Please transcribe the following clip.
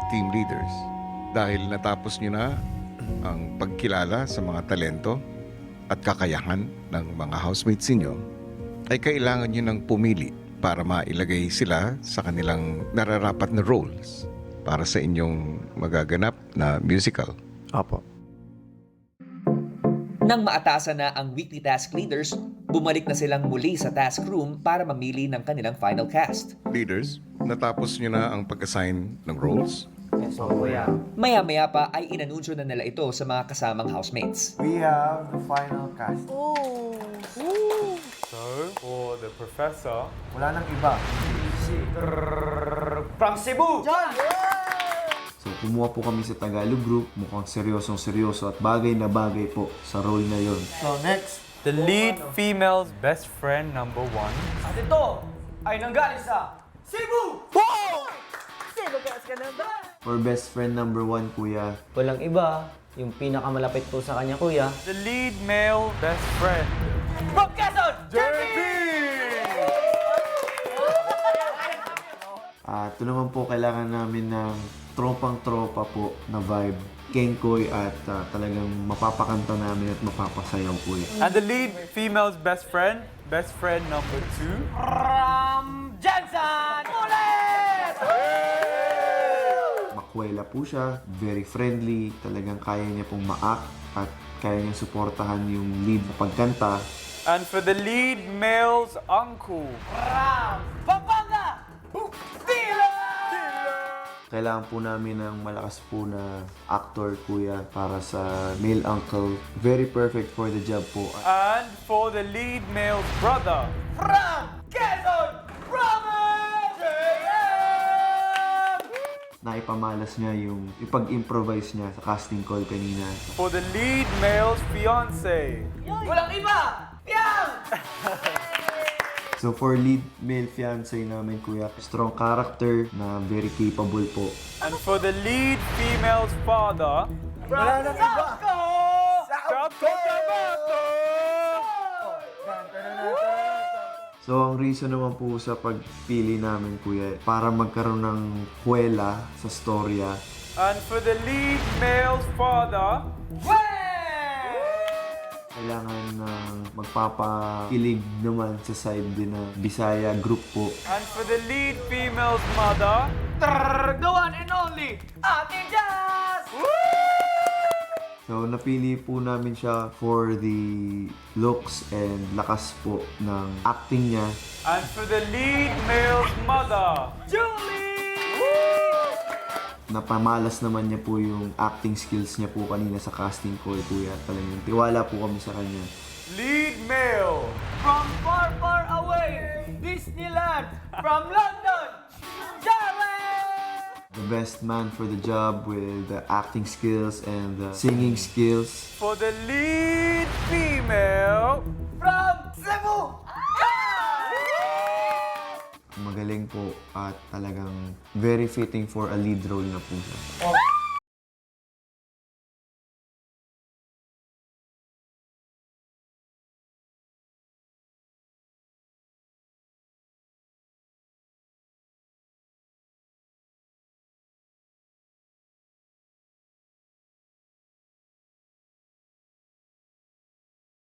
team leaders. Dahil natapos nyo na ang pagkilala sa mga talento at kakayahan ng mga housemates ninyo, ay kailangan nyo nang pumili para mailagay sila sa kanilang nararapat na roles para sa inyong magaganap na musical. Apo. Nang maatasan na ang weekly task leaders, bumalik na silang muli sa task room para mamili ng kanilang final cast. Leaders, natapos nyo na ang pag-assign ng roles? Yes, so kuya. Maya-maya pa ay inanunsyo na nila ito sa mga kasamang housemates. We have the final cast. So, for the professor, Wala nang iba. from Cebu! So, kumuha po kami sa Tagalog group, mukhang seryosong-seryoso at bagay na bagay po sa role na yon. So next, The lead female's best friend number 1. At ito ay nanggaling sa Cebu! For best friend number 1, kuya, Walang iba, yung pinakamalapit po sa kanya, kuya. The lead male best friend. From Quezon! JP! ito naman po kailangan namin ng tropang-tropa po na vibe. Kengkoy at talagang mapapakanta namin at mapapasayaw po yan. And the lead female's best friend number 2. From Jensen! Ulit! Makwela po siya, very friendly, talagang kaya niya pong ma-act at kaya niya suportahan yung lead na pagkanta. And for the lead male's uncle. From Pampanga! Dila! Kailangan po namin ng malakas po na actor, kuya, para sa male uncle. Very perfect for the job po. And for the lead male's brother. From Quezon! Province! JM! Naipamalas niya yung ipag-improvise niya sa casting call kanina. For the lead male's fiancé. Walang iba! Piang! So for lead male fiancé namin, kuya, strong character na very capable po. And for the lead female's father. Wala nang iba! South Cotabato! So ang reason naman po sa pagpili namin, kuya, para magkaroon ng kwela sa storya. And for the lead male's father. Kailangan magpapakilig naman sa side din na Bisaya group po. And for the lead female's mother. The one and only Ate Jazz! So napili po namin siya for the looks and lakas po ng acting niya. And for the lead male's mother. Julie! Napamalas naman niya po yung acting skills niya po kanina sa casting call, kuya. Talagang tiwala po kami sa kanya. Lead male. From far, far away, Disneyland! From London, Jared! The best man for the job with the acting skills and the singing skills. For the lead female. From Cebu! Magaling po at talagang very fitting for a lead role na po siya. Oh.